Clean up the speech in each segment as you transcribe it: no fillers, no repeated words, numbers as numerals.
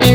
Oh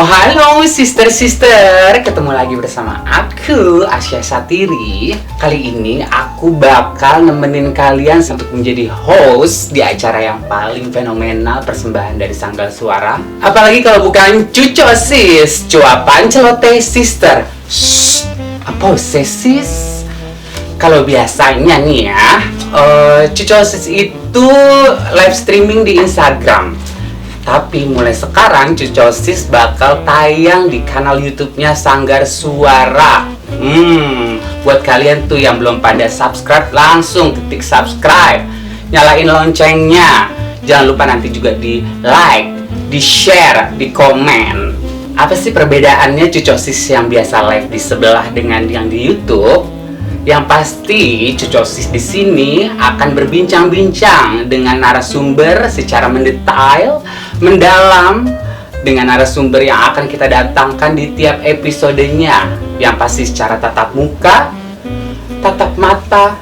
halo sister-sister, ketemu lagi bersama aku Asya Satiri. Kali ini aku bakal nemenin kalian untuk menjadi host di acara yang paling fenomenal persembahan dari Sanggal Suara. Apalagi kalau bukan Cuco Sis, cuapan celoteh sister. Shh, apa sis? Kalau biasanya nih ya, Cuco Sis itu live streaming di Instagram. Tapi mulai sekarang Cuco Sis bakal tayang di kanal YouTube-nya Sanggar Suara. Buat kalian tuh yang belum pada subscribe, langsung ketik subscribe, nyalain loncengnya. Jangan lupa nanti juga di like, di share, di komen. Apa sih perbedaannya Cuco Sis yang biasa live di sebelah dengan yang di YouTube? Yang pasti Cuco Sis di sini akan berbincang-bincang dengan narasumber secara mendetail, mendalam, dengan narasumber yang akan kita datangkan di tiap episodenya. Yang pasti secara tatap muka, tatap mata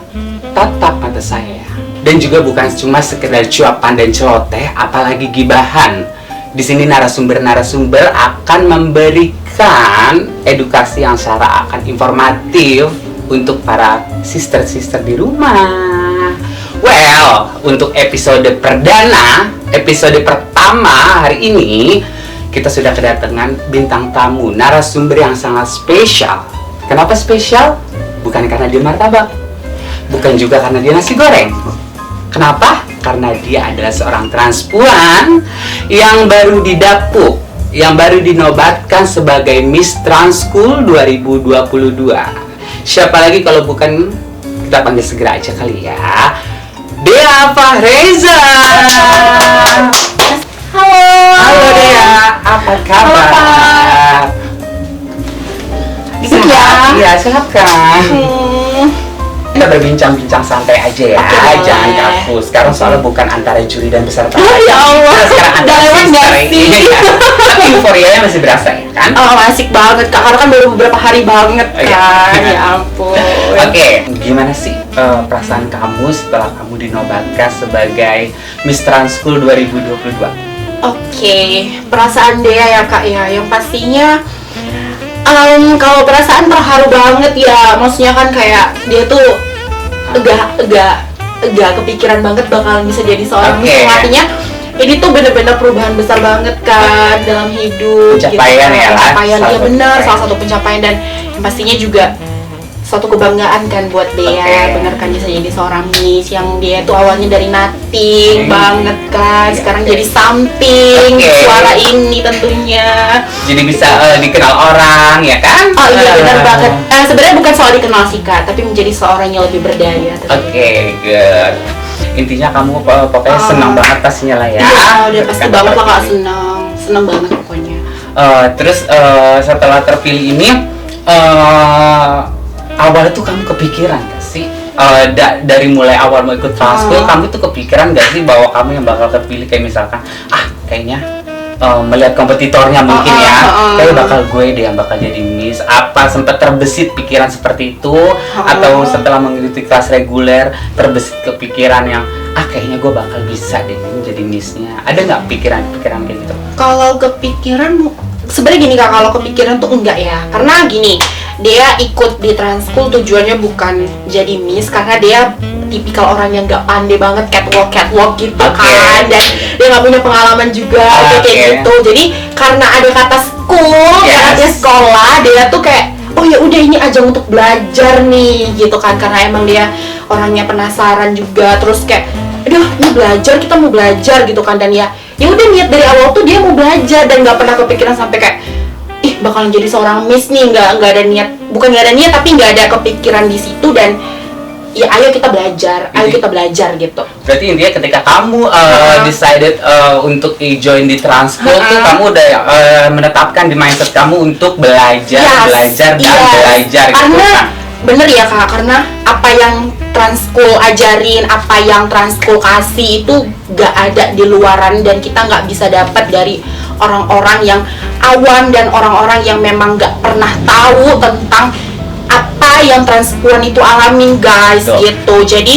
saya. Dan juga bukan cuma sekedar cuapan dan celoteh, apalagi gibahan. Di sini narasumber-narasumber akan memberikan edukasi yang secara akan informatif untuk para sister-sister di rumah. Well, untuk episode perdana, episode pertama hari ini, kita sudah kedatangan bintang tamu, narasumber yang sangat spesial. Kenapa spesial? Bukan karena dia martabak, bukan juga karena dia nasi goreng. Kenapa? Karena dia adalah seorang transpuan yang baru didapuk, yang baru dinobatkan sebagai Miss Trans School 2022. Siapa lagi kalau bukan, kita panggil segera aja kali ya, Dea Fahreza. Halo. Halo Dea, apa kabar? Bisa ya? Iya, silakan. Kita berbincang-bincang santai aja ya, jangan kaku. Sekarang soalnya bukan antara juri dan peserta. Ya Allah, sekarang antara lewat sister gak sih? ini ya. Tapi euforianya masih berasa ya kan? Oh, asik banget Kak, karena kan baru beberapa hari banget Oh, iya. kan. Ya ampun. Oke, gimana sih perasaan kamu setelah kamu dinobatkan sebagai Miss Trans School 2022? Oke, perasaan Dea ya Kak ya, yang pastinya kalau perasaan terharu banget ya. Maksudnya kan kayak dia tuh enggak kepikiran banget bakalan bisa jadi seorang Miss. Artinya ini tuh bener-bener perubahan besar banget kan dalam hidup. Pencapaian gitu. ya lah. Pencapaian, iya bener, salah satu pencapaian dan yang pastinya juga suatu kebanggaan kan buat Dea. Bener kan bisa jadi seorang Miss yang dia tuh awalnya dari nothing banget kan, sekarang jadi something. Suara ini tentunya Jadi bisa dikenal orang ya kan? oh iya benar banget. Sebenarnya bukan soal dikenal sih Kak, tapi menjadi seorang yang lebih berdaya. Oke, good. Intinya kamu pokoknya senang banget pastinya lah ya. Iya, udah pasti banget lah Kak, senang banget pokoknya. Terus setelah terpilih ini, awalnya tuh kamu kepikiran gak sih? Dari mulai awal mau ikut Trans School, kamu tuh kepikiran gak sih bahwa kamu yang bakal terpilih? Kayak misalkan, kayaknya melihat kompetitornya mungkin kayak bakal gue deh yang bakal jadi Miss. Apa sempat terbesit pikiran seperti itu? Atau setelah mengikuti kelas reguler terbesit kepikiran yang kayaknya gue bakal bisa deh menjadi Missnya? Ada nggak pikiran-pikiran kayak gitu? Kalau kepikiran, sebenarnya gini Kak, kalau kepikiran tuh enggak ya. Karena gini, dia ikut di Trans School tujuannya bukan jadi Miss, karena dia tipikal orang yang nggak pandai banget catwalk gitu kan, dan dia nggak punya pengalaman juga kayak gitu. Jadi karena ada kata school, ada sekolah, dia tuh kayak oh ya udah ini ajang untuk belajar nih gitu kan, karena emang dia orangnya penasaran juga, terus kayak aduh ini belajar, kita mau belajar gitu kan, dan ya udah niat dari awal tuh dia mau belajar dan nggak pernah kepikiran sampai kayak bakalan jadi seorang Miss nih, nggak ada niat, bukan nggak ada niat tapi nggak ada kepikiran di situ. Dan ya ayo kita belajar gitu. Berarti intinya ketika kamu decided untuk join di Trans School tuh kamu udah menetapkan di mindset kamu untuk belajar dan belajar karena gitu kan? bener ya kak, karena apa yang Transkul ajarin, apa yang Transkul kasih itu gak ada di luaran, dan kita nggak bisa dapat dari orang-orang yang awam dan orang-orang yang memang gak pernah tahu tentang apa yang transpuan itu alamin guys. Betul. Gitu. Jadi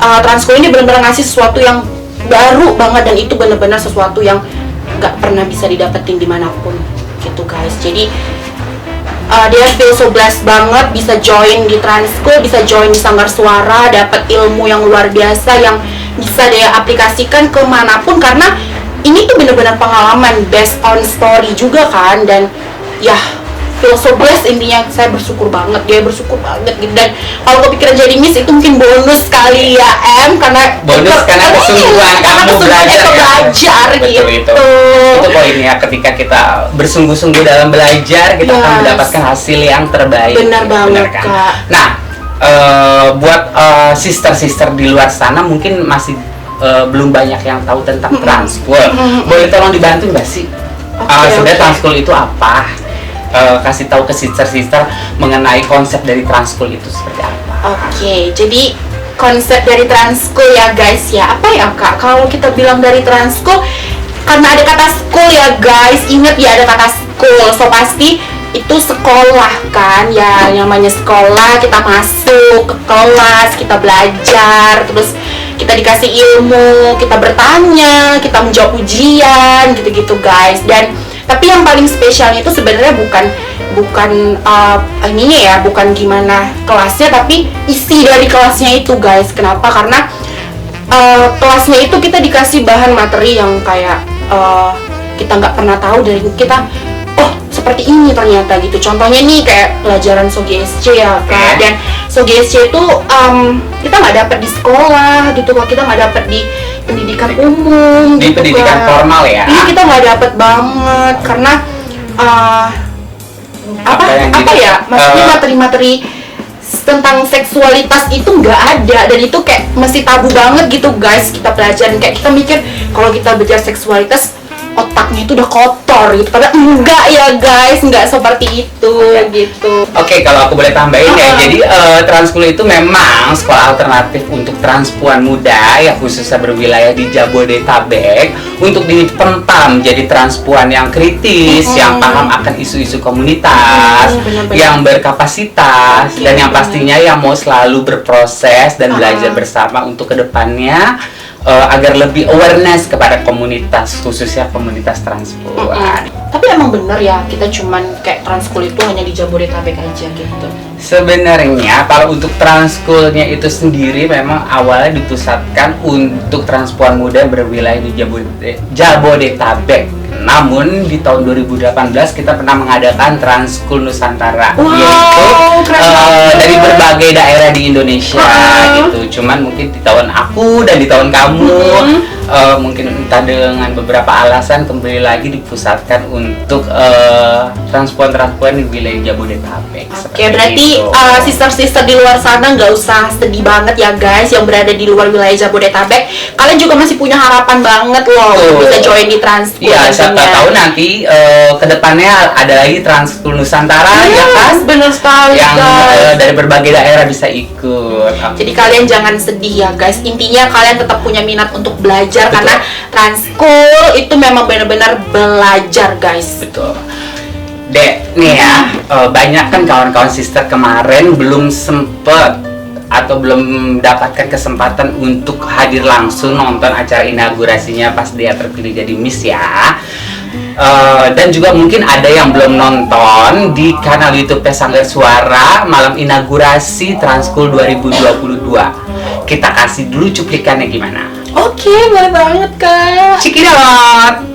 Transkul ini benar-benar ngasih sesuatu yang baru banget, dan itu benar-benar sesuatu yang gak pernah bisa didapetin dimanapun gitu guys. Jadi dia feel so blessed banget bisa join di Transkul, bisa join di Sanggar Suara, dapat ilmu yang luar biasa yang bisa dia aplikasikan kemanapun, karena ini tuh bener-bener pengalaman based on story juga kan. Dan ya feel so blessed, intinya saya bersyukur banget, dia bersyukur banget gitu. Dan kalau kepikiran jadi Miss itu mungkin bonus kali ya karena bonus karena kesungguhan kamu belajar, belajar betul, gitu. Itu poinnya, ketika kita bersungguh-sungguh dalam belajar, kita akan mendapatkan hasil yang terbaik. Benar banget kan? Kak. Nah, buat sister-sister di luar sana mungkin masih belum banyak yang tahu tentang Transkul. Boleh tolong dibantu nggak sih? Sebenarnya Transkul itu apa? Kasih tahu ke sister-sister mengenai konsep dari Transkul itu seperti apa? Oke, jadi konsep dari Transkul ya guys ya, apa ya kak? Kalau kita bilang dari Transkul, karena ada kata school ya guys, inget ya ada kata school, so pasti itu sekolah kan ya, yang namanya sekolah, kita masuk ke kelas, kita belajar, terus kita dikasih ilmu, kita bertanya, kita menjawab ujian gitu-gitu guys. Dan tapi yang paling spesialnya itu sebenarnya bukan ininya ya, bukan gimana kelasnya, tapi isi dari kelasnya itu guys. Kenapa? Karena kelasnya itu kita dikasih bahan materi yang kayak kita nggak pernah tahu dari kita. Oh seperti ini ternyata gitu. Contohnya nih kayak pelajaran SOGSC ya kak. Dan SOGSC itu kita nggak dapat di sekolah gitu kok, kita nggak dapat di pendidikan umum di gitu, pendidikan Kak. formal ya. Ini kita nggak dapat banget karena apa ya, maksudnya materi-materi tentang seksualitas itu nggak ada, dan itu kayak masih tabu banget gitu guys. Kita pelajarin kayak kita mikir kalau kita belajar seksualitas otaknya itu udah kotor gitu, padahal enggak ya guys, enggak seperti itu gitu. Oke, kalau aku boleh tambahin ya, jadi Transkul itu memang sekolah alternatif untuk transpuan muda yang khususnya berwilayah di Jabodetabek untuk dipentam jadi transpuan yang kritis, yang paham akan isu-isu komunitas, yang berkapasitas, dan yang pastinya yang mau selalu berproses dan belajar bersama untuk kedepannya. Agar lebih awareness kepada komunitas, khususnya komunitas transpuan. Tapi emang bener ya, kita cuman kayak Transkul itu hanya di Jabodetabek aja gitu. Sebenarnya kalau untuk Transkulnya itu sendiri memang awalnya dipusatkan untuk transpuan muda yang berwilayah di Jabodetabek. Namun di tahun 2018 kita pernah mengadakan Transkul Nusantara, yaitu dari berbagai daerah di Indonesia gitu. Cuman mungkin di tahun aku dan di tahun kamu mungkin entah dengan beberapa alasan kembali lagi dipusatkan untuk transpuan di wilayah Jabodetabek. Oke, berarti sister-sister di luar sana nggak usah sedih banget ya guys, yang berada di luar wilayah Jabodetabek. Kalian juga masih punya harapan banget loh bisa join di Transkul. Iya, siapa tahu nanti kedepannya ada lagi Transkul Nusantara ya kan? Bener sekali yang guys. dari berbagai daerah bisa ikut. Jadi kalian jangan sedih ya guys, intinya kalian tetap punya minat untuk belajar. Betul. Karena Transkul itu memang benar-benar belajar guys. Betul. Dek, nih ya, banyak kan kawan-kawan sister kemarin belum sempet atau belum mendapatkan kesempatan untuk hadir langsung nonton acara inaugurasinya pas dia terpilih jadi Miss ya. Dan juga mungkin ada yang belum nonton di kanal YouTube Sanggar Suara malam inaugurasi Transkul 2022. Kita kasih dulu cuplikannya gimana? Oke, boleh banget kak. Check it out.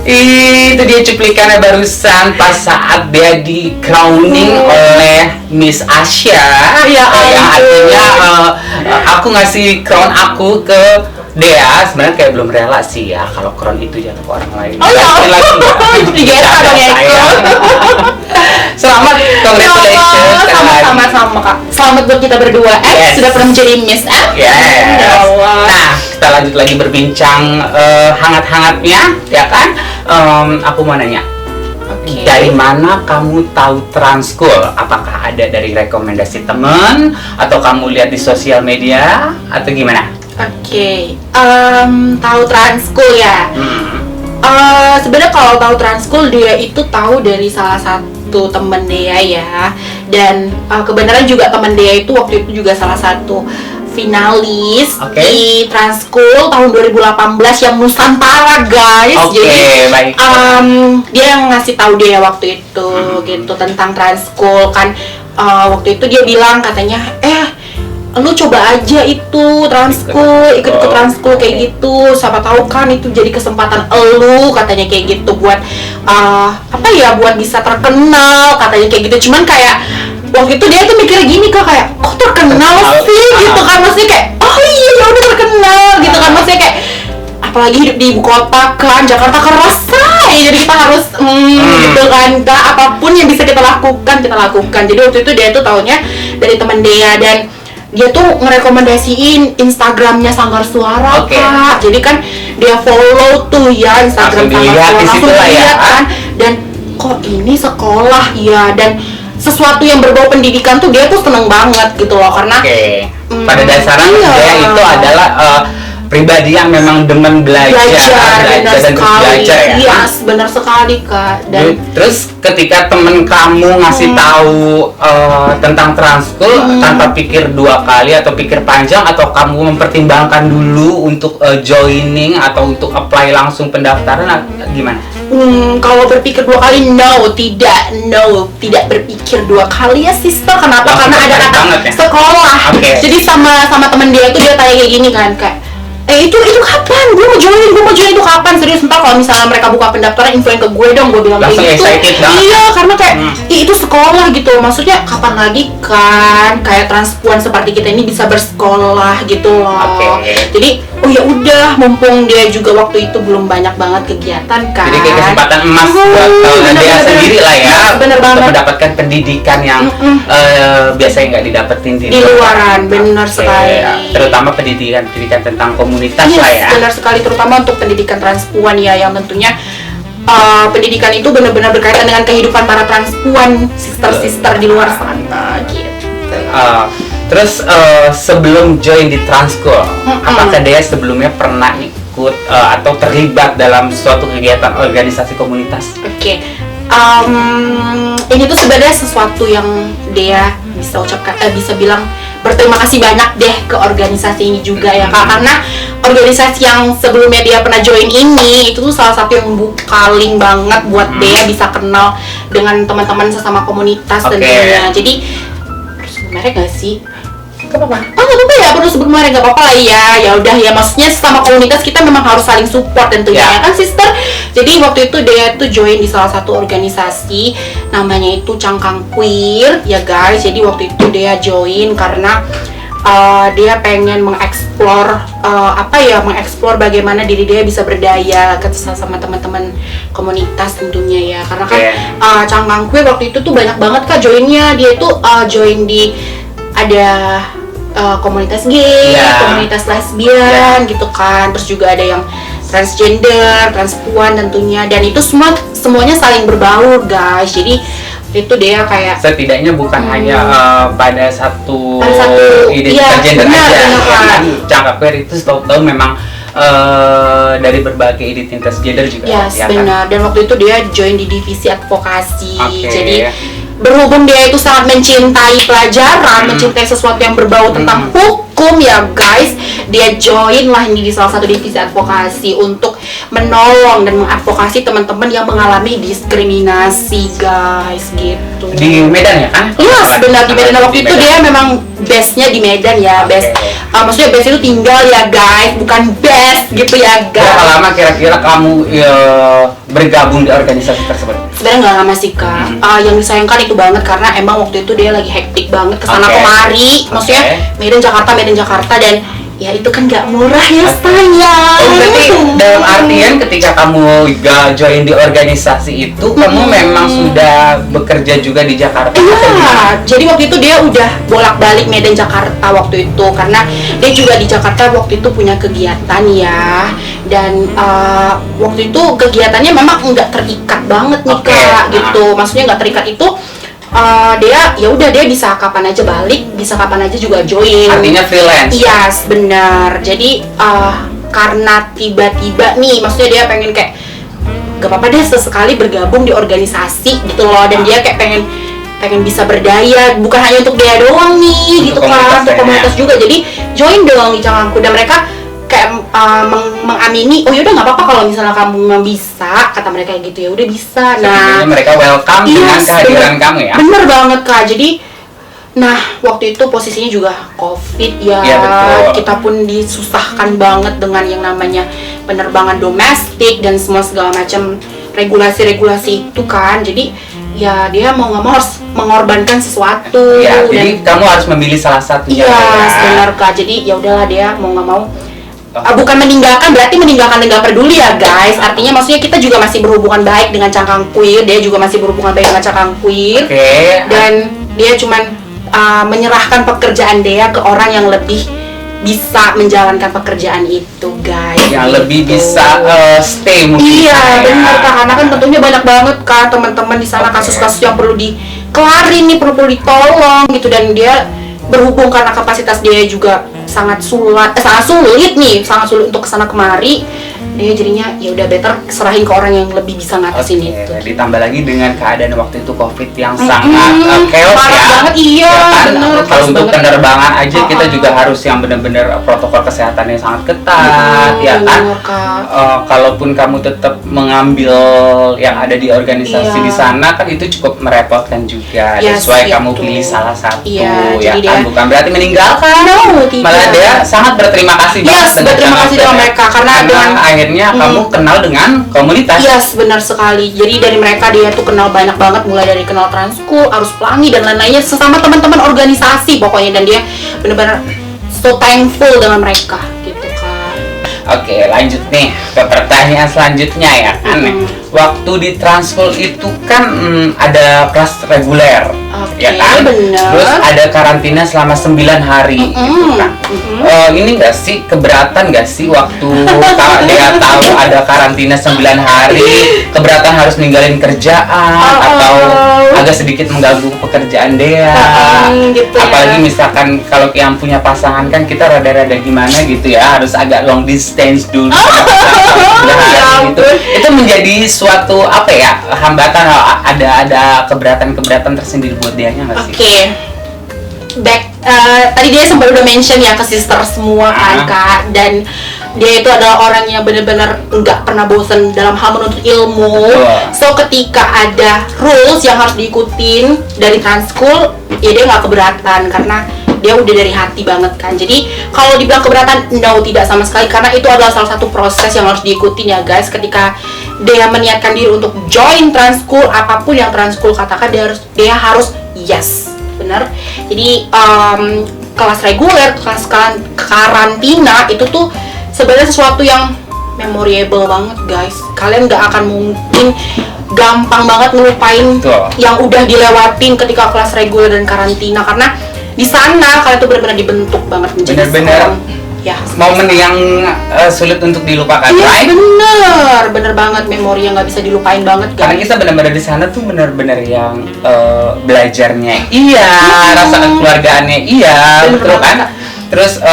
Itu dia cuplikannya barusan pas saat dia di crowning oleh Miss Asya. Ya Yang artinya aku ngasih crown aku ke Dea. Sebenarnya kayak belum rela sih ya kalau crown itu jatuh ke orang lain. Oh ya, digeser dong ya itu. Selamat, congratulations sekali lagi. Sama-sama Kak. Selamat buat kita berdua. Yes. Sudah pernah menjadi Miss Yes. Ya Allah. Nah, kita lanjut lagi berbincang hangat-hangatnya, ya kan? Aku mau nanya, Oke. dari mana kamu tahu Transkul? Apakah ada dari rekomendasi teman atau kamu lihat di sosial media atau gimana? Oke. Tahu Transkul ya. Hmm. Sebenarnya kalau tahu Transkul dia itu tahu dari salah satu temen dia ya. Dan kebenaran juga temen dia itu waktu itu juga salah satu finalis Oke. di Transkul tahun 2018 yang Nusantara guys. Oke, Jadi baik. dia yang ngasih tahu dia waktu itu gitu tentang Transkul kan. Waktu itu dia bilang katanya lu coba aja itu Transkul, ikut ke Transkul kayak gitu, siapa tahu kan itu jadi kesempatan elu katanya kayak gitu buat buat bisa terkenal katanya kayak gitu. Cuman kayak waktu itu dia tuh mikir gini kayak kok terkenal sih gitu kan, maksudnya kayak oh iya ya udah terkenal gitu kan, maksudnya kayak apalagi hidup di ibu kota kan, Jakarta keras say, jadi kita harus gitu kan, apapun yang bisa kita lakukan. Jadi waktu itu dia tuh taunya dari teman dia, dan dia tuh ngerekomendasiin Instagramnya Sanggar Suara Kak. Jadi kan dia follow tuh ya Instagram Sanggar Suara, langsung lihat kan, dan kok ini sekolah ya, dan sesuatu yang berbau pendidikan tuh dia tuh seneng banget gitu loh, karena pada dasarnya dia itu adalah pribadi yang memang demen belajar dan terus belajar ya. Iya, benar sekali Kak. Dan terus ketika temen kamu ngasih tahu tentang Transkul tanpa pikir dua kali atau pikir panjang, atau kamu mempertimbangkan dulu untuk joining atau untuk apply langsung pendaftaran, gimana? Kalau berpikir dua kali, tidak berpikir dua kali ya sister. Kenapa? Karena ada kata sekolah. Jadi sama temen dia itu dia tanya kayak gini kan, kayak itu kapan? Gue mau join itu kapan? Serius, ntar kalau misalnya mereka buka pendaftaran infoin ke gue dong, gue bilang kayak gitu. Iya, karena kayak itu sekolah gitu. Maksudnya kapan lagi kan kayak transpuan seperti kita ini bisa bersekolah gitu loh. Jadi oh ya udah, mumpung dia juga waktu itu belum banyak banget kegiatan kan. Jadi kayak kesempatan emas buat dia sendiri lah ya. Bener banget. Untuk mendapatkan pendidikan yang biasanya nggak didapetin di luaran. Bener sekali. Terutama pendidikan tentang komunitas lah ya. Benar sekali, terutama untuk pendidikan transpuan ya, yang tentunya pendidikan itu benar-benar berkaitan dengan kehidupan para transpuan, sister-sister di luar sana gitu. Terus sebelum join di Transkul, apakah dia sebelumnya pernah ikut atau terlibat dalam suatu kegiatan organisasi komunitas? Ini tuh sebenarnya sesuatu yang dia bisa ucapkan, bisa bilang berterima kasih banyak deh ke organisasi ini juga ya Kak, karena organisasi yang sebelumnya dia pernah join ini itu tuh salah satu yang buka link banget buat dia bisa kenal dengan teman-teman sesama komunitas tentunya. Jadi harus merek gak sih? Gak apa-apa. Oh gak apa-apa ya, perlu sebut merek, gak apa-apa lah ya. Ya udah ya, maksudnya sesama komunitas kita memang harus saling support tentunya ya kan sister. Jadi waktu itu dia tuh join di salah satu organisasi namanya itu Cangkang Queer ya guys. Jadi waktu itu dia join karena dia pengen mengeksplor mengeksplor bagaimana diri dia bisa berdaya sama teman-teman komunitas tentunya ya, karena kan Cangkang Queer waktu itu tuh banyak banget Kak joinnya. Dia itu join di ada komunitas gay, komunitas lesbian gitu kan, terus juga ada yang transgender, transpuan tentunya, dan itu semuanya saling berbaur guys. Jadi itu dia kayak setidaknya bukan hanya pada satu identitas gender benar, aja kan? Cangkang Queer itu setahu memang dari berbagai identitas gender juga. Yes, benar. Dan waktu itu dia join di divisi advokasi. Okay. Jadi berhubung dia itu sangat mencintai pelajaran, mencintai sesuatu yang berbau tentang hukum ya guys, dia join lah ini di salah satu divisi advokasi untuk menolong dan mengadvokasi teman-teman yang mengalami diskriminasi guys gitu. Di Medan ya kan? Yes, benar di Medan. Waktu itu dia memang base-nya di Medan ya, base. Maksudnya base itu tinggal ya guys, bukan best gitu ya guys. Berapa lama kira-kira kamu bergabung di organisasi tersebut? Sebenarnya nggak lama sih kak. Yang disayangkan itu banget karena emang waktu itu dia lagi hektik banget kesana kemari. Maksudnya Medan Jakarta dan ya itu kan nggak murah ya sayang. Oh, berarti dalam artian ketika kamu join di organisasi itu kamu memang sudah bekerja juga di Jakarta? Iya, jadi waktu itu dia udah bolak-balik Medan Jakarta waktu itu karena dia juga di Jakarta waktu itu punya kegiatan ya. Dan waktu itu kegiatannya memang nggak terikat banget nih kak gitu. Maksudnya nggak terikat itu dia ya udah dia bisa kapan aja balik, bisa kapan aja juga join. Artinya freelance. Yes, benar. Jadi karena tiba-tiba nih, maksudnya dia pengen kayak gak apa-apa deh sesekali bergabung di organisasi gitu loh, dan dia kayak pengen bisa berdaya, bukan hanya untuk dia doang nih gitu kan, untuk komunitas juga. Jadi join dong di Cangkangku, dan mereka kayak mengamini, oh yaudah nggak apa-apa kalau misalnya kamu bisa, kata mereka gitu, ya udah bisa. Nah, mereka welcome dengan kehadiran kamu ya. Bener banget kak. Jadi nah waktu itu posisinya juga COVID ya, kita pun disusahkan banget dengan yang namanya penerbangan domestik dan semua segala macam regulasi-regulasi itu kan. Jadi ya dia mau nggak mau harus mengorbankan sesuatu. Ya, jadi kamu harus memilih salah satunya. Iya, benar kak. Jadi ya udahlah, dia mau nggak mau. Bukan meninggalkan, berarti meninggalkan dan gak peduli ya guys. Artinya maksudnya kita juga masih berhubungan baik dengan Cangkang Queer, dia juga masih berhubungan baik dengan Cangkang Queer. Dan dia cuman menyerahkan pekerjaan dia ke orang yang lebih bisa menjalankan pekerjaan itu guys. Yang lebih bisa stay mungkin. Iya benar kak, karena kan tentunya banyak banget kak teman-teman di sana kasus-kasus yang perlu dikelarin nih, perlu ditolong gitu. Dan dia berhubung karena kapasitas dia juga sangat sulit untuk kesana kemari, dia jadinya ya udah better serahin ke orang yang lebih bisa ngatasin itu. Ditambah lagi dengan keadaan waktu itu COVID yang sangat chaos parah ya. Banget, iya. Kalau untuk penerbangan aja kita juga harus yang benar-benar protokol kesehatannya sangat ketat ya kan. Kalaupun kamu tetap mengambil yang ada di organisasi di sana kan itu cukup merepotkan juga. Sesuai kamu pilih salah satu ya kan, bukan berarti meninggalkan. Malah dia sangat berterima kasih banget berterima kasih dengan mereka karena dengan akhirnya kamu kenal dengan komunitas. Yes, benar sekali. Jadi dari mereka dia tuh kenal banyak banget, mulai dari kenal Transkul, Arus Pelangi dan lain-lainnya, sesama teman-teman organisasi pokoknya, dan dia benar-benar so thankful dengan mereka gitu kan. Oke, lanjut nih ke pertanyaan selanjutnya ya kan. Waktu di Transkul itu kan ada kelas reguler, ya kan? Bener. Terus ada karantina selama 9 hari gitu kan. Ini nggak sih keberatan nggak sih waktu dia tahu ada karantina 9 hari, keberatan harus ninggalin kerjaan atau agak sedikit mengganggu pekerjaan dia? Gitu apalagi misalkan kalau yang punya pasangan kan kita rada-rada gimana gitu ya, harus agak long distance dulu. Gitu. Itu menjadi suatu apa ya, hambatan, ada keberatan tersendiri buat dianya nggak sih? Oke. Tadi dia sempat udah mention ya ke sister semua kan kak, dan dia itu adalah orang yang benar-benar nggak pernah bosan dalam hal menuntut ilmu. So ketika ada rules yang harus diikutin dari Transkul, ya dia nggak keberatan karena dia udah dari hati banget kan. Jadi kalau dibilang keberatan, no, tidak sama sekali, karena itu adalah salah satu proses yang harus diikutin ya guys. Ketika dia meniatkan diri untuk join Transkul, apapun yang Transkul katakan dia harus yes, benar. Jadi kelas reguler, kelas karantina itu tuh sebenarnya sesuatu yang memorable banget guys. Kalian nggak akan mungkin gampang banget ngelupain yang udah dilewatin ketika kelas reguler dan karantina, karena di sana kalian tuh benar-benar dibentuk banget menjadi seorang momen yang sulit untuk dilupakan. Iya, bener banget, memori yang nggak bisa dilupain banget guys. Karena kita benar-benar di sana tuh benar-benar yang belajarnya rasa kekeluargaannya betul kan. Terus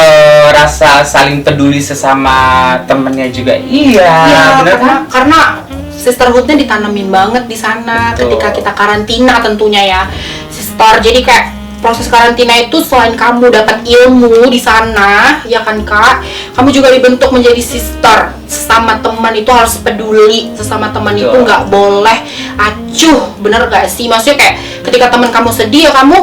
rasa saling peduli sesama temennya juga bener kan? Karena sisterhoodnya ditanamin banget di sana. Ketika kita karantina tentunya ya sister, jadi kayak proses karantina itu selain kamu dapat ilmu di sana ya kan kak, kamu juga dibentuk menjadi sister. Sesama teman itu harus peduli, sesama teman itu nggak boleh acuh, bener gak sih? Maksudnya kayak ketika teman kamu sedih ya kamu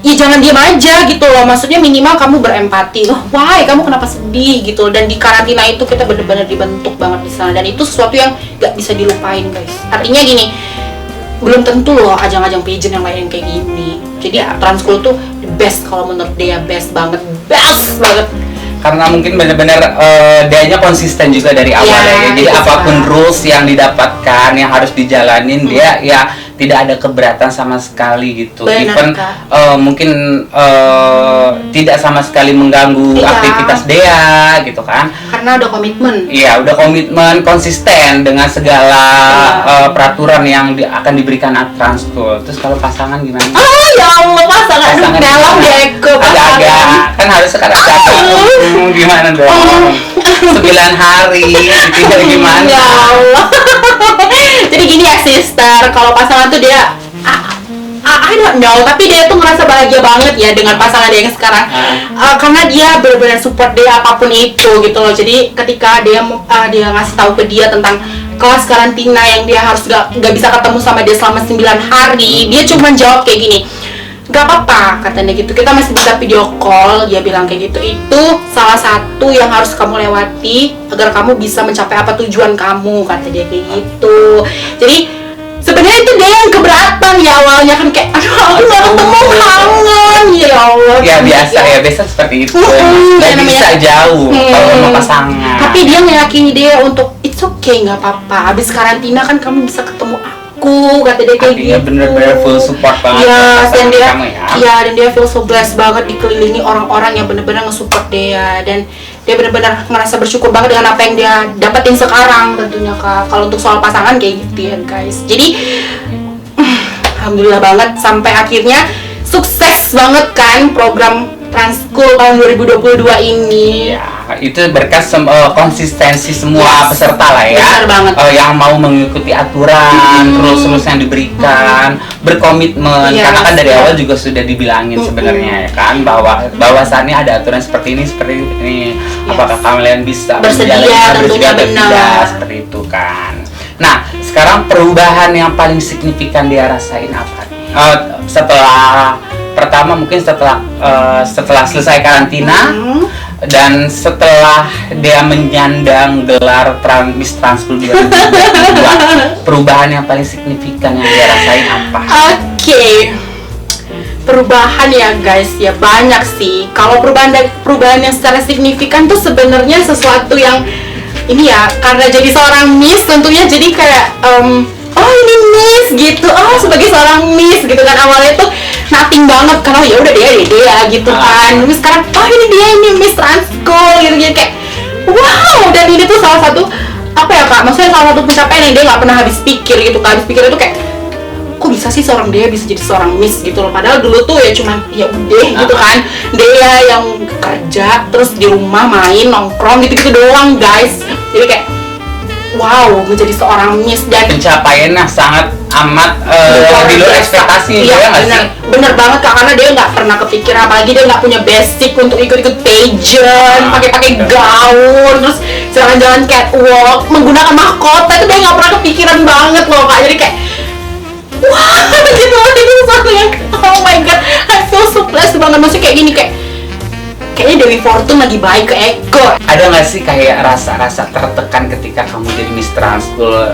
ya jangan diam aja gitu loh, maksudnya minimal kamu berempati, oh why kamu kenapa sedih gitu. Dan di karantina itu kita benar-benar dibentuk banget di sana, dan itu sesuatu yang gak bisa dilupain guys. Artinya gini, belum tentu loh ajang-ajang pageant yang lain kayak gini. Jadi Transkul tuh the best kalau menurut dia, best banget. Karena mungkin benar-benar dianya konsisten juga dari awal ya. Jadi apapun rules yang didapatkan, yang harus dijalanin, dia ya tidak ada keberatan sama sekali gitu. Even mungkin tidak sama sekali mengganggu aktivitas dia gitu kan. Karena udah komitmen. Iya, udah komitmen, konsisten dengan segala peraturan yang akan diberikan Transkul. Terus kalau pasangan gimana? Oh ya Allah, pasangan dalam deko agak-agak kan harus sekarang gimana dong? 9 hari ditinggal gimana? Ya Allah. Jadi gini ya sister, kalau pasangan tuh dia I don't know, tapi dia tuh ngerasa bahagia banget ya dengan pasangan dia yang sekarang. Karena dia benar-benar support dia apapun itu gitu loh. Jadi ketika dia ngasih tahu ke dia tentang kelas karantina yang dia harus gak bisa ketemu sama dia selama 9 hari, dia cuma jawab kayak gini, gak apa-apa katanya gitu, kita masih bisa video call. Dia bilang kayak gitu, itu salah satu yang harus kamu lewati agar kamu bisa mencapai apa tujuan kamu, kata dia kayak gitu. Jadi sebenarnya itu dia yang keberatan ya awalnya kan, kayak aduh aku gak ketemu, kangen ya Allah. Ya biasa seperti itu. Gak bisa jauh kalau sama pasangan. Tapi dia meyakini dia untuk it's okay, gak apa-apa, habis karantina kan kamu bisa ketemu aku, kata dia kayak gitu. Bener-bener full support banget. Dan dia kamu ya. Dan dia feel so blessed banget dikelilingi orang-orang yang bener-bener nge-support dia, dan dia benar-benar ngerasa bersyukur banget dengan apa yang dia dapetin sekarang tentunya Kak. Kalau untuk soal pasangan kayak gitu ya guys. Jadi alhamdulillah banget sampai akhirnya sukses banget kan program Transkul tahun 2022 ini. Ya, itu berkat konsistensi semua peserta lah ya. Benar banget. Yang mau mengikuti aturan, terus yang diberikan, berkomitmen. Karena kan dari awal juga sudah dibilangin sebenarnya ya kan, bahwasannya ada aturan seperti ini. Apakah kalian bisa bersedia atau tidak, seperti itu kan. Nah, sekarang perubahan yang paling signifikan dia rasain apa? Pertama mungkin setelah selesai karantina dan setelah dia menyandang gelar Miss Transkul 2022, perubahan yang paling signifikan yang dia rasain apa? Oke. Perubahan ya guys, ya banyak sih. Kalau perubahan yang secara signifikan tuh sebenarnya sesuatu yang ini ya, karena jadi seorang Miss tentunya jadi kayak oh ini Miss gitu, sebagai seorang Miss gitu kan, awalnya tuh nothing banget karena ya udah dia gitu kan. Tapi sekarang ini Miss Transkul gitu kayak wow. Dan ini tuh salah satu apa ya Kak, maksudnya salah satu pencapaian yang dia nggak pernah habis pikir gitu kan. Habis pikir itu kayak kok bisa sih seorang dia bisa jadi seorang Miss gitu loh, padahal dulu tuh ya cuman ya udah gitu kan, dia yang kerja terus di rumah main nongkrong gitu doang guys. Jadi kayak wow, menjadi seorang Miss dan pencapaiannya sangat amat di luar ekspektasi. Iya bener banget Kak, karena dia nggak pernah kepikiran, apalagi dia nggak punya basic untuk ikut pageant, pakai gaun, terus jalan-jalan catwalk menggunakan mahkota, itu dia nggak pernah kepikiran banget loh Kak. Jadi kayak wah gitu, itu sesuatu yang oh my god, I feel so blessed banget. Maksudnya kayak gini, kayaknya Dewi Fortune lagi baik ke Eko. Ada nggak sih kayak rasa tertekan ketika kamu jadi Miss Transkul?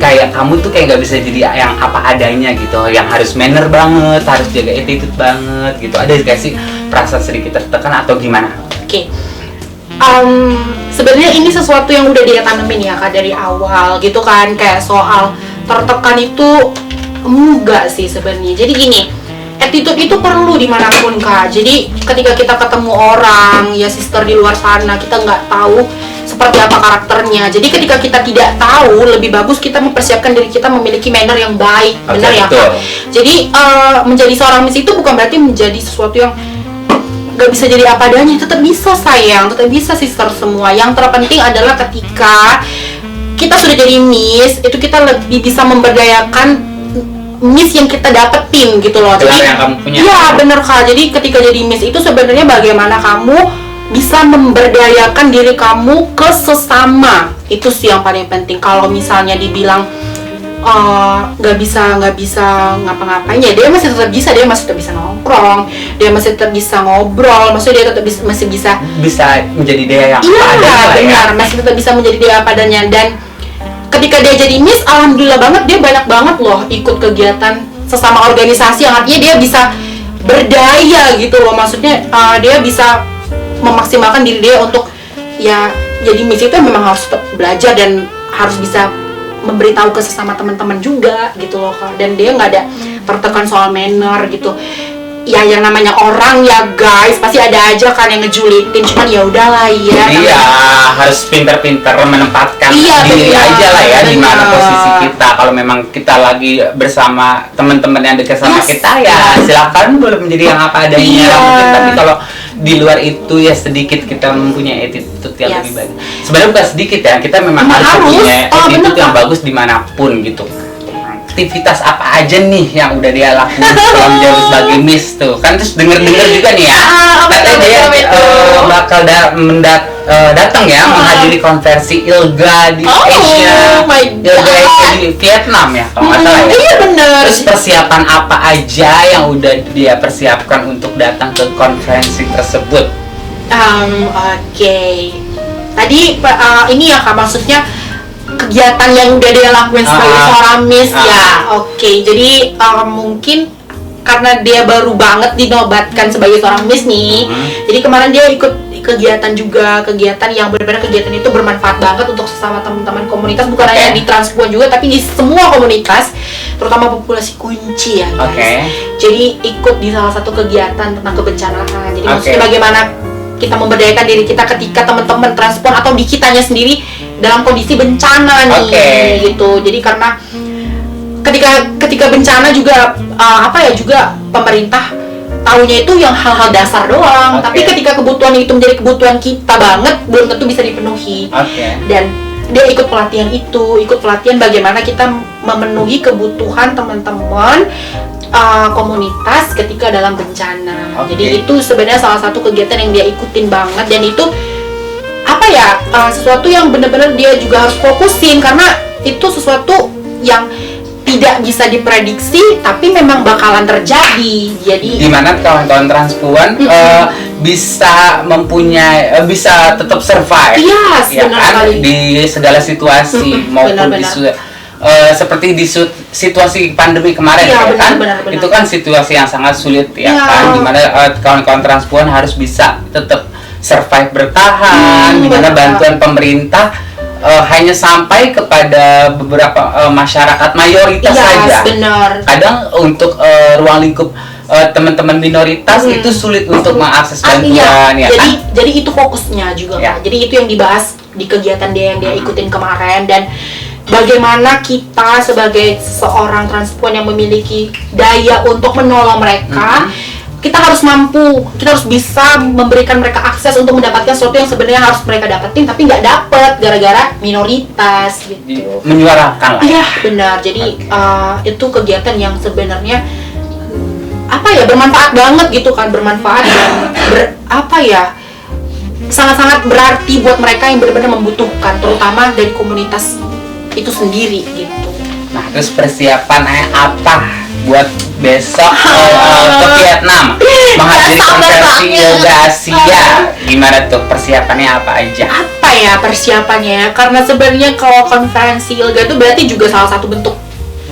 Kayak kamu tuh kayak nggak bisa jadi yang apa adanya gitu, yang harus manner banget, harus jaga attitude banget gitu. Ada nggak sih perasaan sedikit tertekan atau gimana? Oke. Sebenarnya ini sesuatu yang udah dia tanemin ya Kak dari awal gitu kan, kayak soal tertekan itu enggak sih sebenarnya. Jadi gini, attitude itu perlu dimanapun Kak. Jadi ketika kita ketemu orang ya sister di luar sana, kita nggak tahu seperti apa karakternya. Jadi ketika kita tidak tahu, lebih bagus kita mempersiapkan diri kita memiliki manner yang baik. Benar ya Kak? Jadi menjadi seorang Miss itu bukan berarti menjadi sesuatu yang nggak bisa jadi apa adanya. Tetap bisa sayang, tetap bisa sister semua. Yang terpenting adalah ketika kita sudah jadi Miss, itu kita lebih bisa memberdayakan Miss yang kita dapetin gitu loh. Jadi yang kamu punya. Iya bener Kak. Jadi ketika jadi Miss itu sebenarnya bagaimana kamu bisa memberdayakan diri kamu ke sesama. Itu sih yang paling penting. Kalau misalnya dibilang nggak bisa ngapa-ngapain ya, dia masih tetap bisa nongkrong, nongkrong, dia masih tetap bisa ngobrol, maksudnya dia tetap masih bisa menjadi dia yang iya apa adanya lah ya. benar, masih tetap bisa menjadi dia apa adanya. Dan ketika dia jadi Miss, alhamdulillah banget dia banyak banget loh ikut kegiatan sesama organisasi, yang artinya dia bisa berdaya gitu loh, maksudnya dia bisa memaksimalkan diri dia untuk ya jadi Miss itu memang harus tetap belajar dan harus bisa memberitahu ke sesama teman-teman juga gitu loh Kak. Dan dia nggak ada tertekan soal manner gitu. Ya yang namanya orang ya guys, pasti ada aja kan yang ngejulitin, cuman ya udahlah ya. Iya, harus pintar-pintar menempatkan Iya, diri benar, aja lah ya, di mana benar. posisi kita. Kalau memang kita lagi bersama teman-teman yang dekat sama Yes. kita, ya silakan boleh menjadi yang apa adanya. Iya. Mungkin, tapi kalau di luar itu ya sedikit kita mempunyai attitude yang Yes. lebih baik. Sebenarnya bukan sedikit ya, kita memang Memang harus harus. punya Oh, attitude benar, yang Kak. bagus dimanapun gitu. Aktivitas apa aja nih yang udah dia lakukan selama menjadi sebagai Miss tuh kan, terus denger juga nih ya katanya dia bakal datang ya menghadiri konversi ILGA di Asia, my ILGA Asia di Vietnam ya kalau nggak salah ya. Iya bener. Terus persiapan apa aja yang udah dia persiapkan untuk datang ke konferensi tersebut? Oke. Tadi ini ya Kak, maksudnya kegiatan yang udah dia lakuin sebagai seorang Miss ya. Oke. Jadi mungkin karena dia baru banget dinobatkan sebagai seorang Miss nih. Jadi kemarin dia ikut kegiatan juga, kegiatan yang benar-benar kegiatan itu bermanfaat banget untuk sesama teman-teman komunitas, bukan hanya di Transpuan juga tapi di semua komunitas, terutama populasi kunci ya guys. Jadi ikut di salah satu kegiatan tentang kebencanaan. Jadi maksudnya bagaimana kita memberdayakan diri kita ketika teman-teman Transpuan atau di kitanya sendiri dalam kondisi bencana nih gitu. Jadi karena ketika bencana juga juga pemerintah tahunya itu yang hal-hal dasar doang, tapi ketika kebutuhan itu menjadi kebutuhan kita banget, belum tentu bisa dipenuhi. Dan dia ikut pelatihan bagaimana kita memenuhi kebutuhan teman-teman komunitas ketika dalam bencana. Jadi itu sebenarnya salah satu kegiatan yang dia ikutin banget, dan itu sesuatu yang benar-benar dia juga harus fokusin, karena itu sesuatu yang tidak bisa diprediksi tapi memang bakalan terjadi. Jadi dimana kawan-kawan Transpuan bisa bisa tetap survive ya kan di segala situasi maupun seperti di situasi pandemi kemarin benar. Itu kan situasi yang sangat sulit ya kan, dimana kawan-kawan Transpuan harus bisa tetap survive, bertahan, dimana bantuan pemerintah hanya sampai kepada beberapa masyarakat mayoritas saja. Benar. Kadang untuk ruang lingkup teman-teman minoritas itu sulit untuk mengakses bantuan ya kan. Jadi itu fokusnya juga Kak. Jadi itu yang dibahas di kegiatan dia yang dia ikutin kemarin, dan bagaimana kita sebagai seorang Transpuan yang memiliki daya untuk menolong mereka, kita harus bisa memberikan mereka akses untuk mendapatkan sesuatu yang sebenarnya harus mereka dapetin tapi nggak dapet gara-gara minoritas gitu. Menyuarakan lah. Iya benar. Jadi itu kegiatan yang sebenarnya bermanfaat banget gitu kan, bermanfaat dan sangat-sangat berarti buat mereka yang benar-benar membutuhkan, terutama dari komunitas itu sendiri gitu. Nah, terus persiapannya apa buat besok ke Vietnam menghadiri konferensi ILGA Asia? Gimana tuh persiapannya, apa aja? Apa ya persiapannya? Karena sebenarnya kalau konferensi ILGA itu berarti juga salah satu bentuk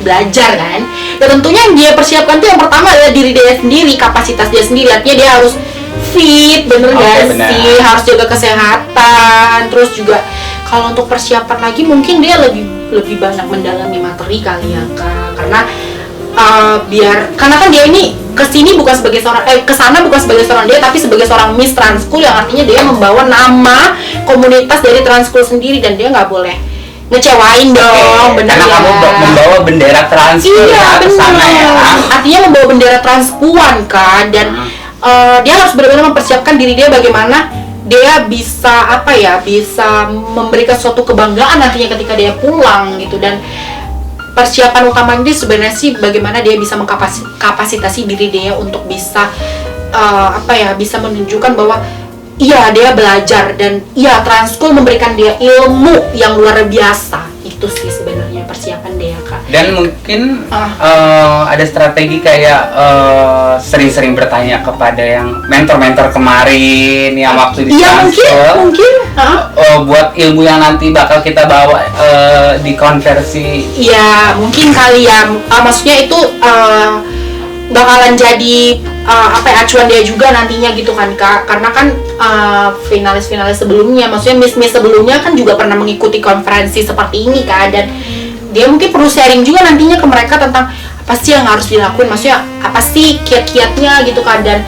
belajar kan. Ya tentunya yang dia persiapkan tuh yang pertama adalah diri dia sendiri, kapasitas dia sendiri. Artinya dia harus fit, bener sih? Harus jaga kesehatan. Terus juga kalau untuk persiapan lagi mungkin dia lebih banyak mendalami materi kali ya Kak. Karena kan dia ini kesana bukan sebagai seorang dia, tapi sebagai seorang Miss Transkul, yang artinya dia membawa nama komunitas dari Transkul sendiri, dan dia nggak boleh ngecewain dong, bener karena ya? Kamu membawa bendera Transkul kesana ya. Artinya membawa bendera Transpuan kan, dan dia harus benar-benar mempersiapkan diri dia bagaimana dia bisa bisa memberikan suatu kebanggaan nantinya ketika dia pulang gitu. Dan persiapan utamanya dia sebenarnya sih bagaimana dia bisa mengkapasitasi diri dia untuk bisa bisa menunjukkan bahwa iya dia belajar, dan iya Transkul memberikan dia ilmu yang luar biasa. Itu sih sebenarnya persiapan dia Kak. Dan mungkin ada strategi kayak sering-sering bertanya kepada yang mentor-mentor kemarin yang waktu di Iya transfer. mungkin. Buat ilmu yang nanti bakal kita bawa dikonversi. Iya mungkin kali ya. Maksudnya itu bakalan jadi acuan dia juga nantinya gitu kan Kak, karena kan finalis sebelumnya, maksudnya miss sebelumnya kan juga pernah mengikuti konferensi seperti ini kan, dan dia mungkin perlu sharing juga nantinya ke mereka tentang apa sih yang harus dilakuin, maksudnya apa sih kiat-kiatnya gitu kan, dan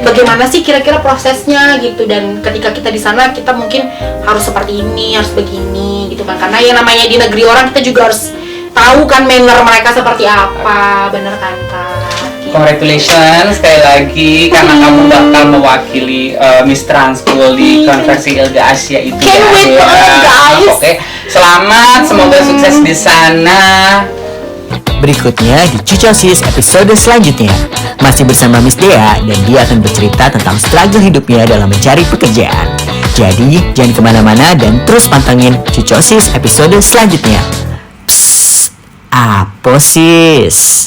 bagaimana sih kira-kira prosesnya gitu, dan ketika kita di sana kita mungkin harus seperti ini, harus begini gitu kan, karena yang namanya di negeri orang kita juga harus tahu kan manner mereka seperti apa, bener kan Kak? Congratulations sekali lagi karena kamu bakal mewakili Miss Transkul di konversi Ilga Asia itu. Can't wait banget, guys. Oke, selamat, semoga sukses di sana. Berikutnya di Cucosis episode selanjutnya masih bersama Miss Dea, dan dia akan bercerita tentang struggle hidupnya dalam mencari pekerjaan. Jadi jangan kemana-mana dan terus pantengin Cucosis episode selanjutnya. Psst, apa sis?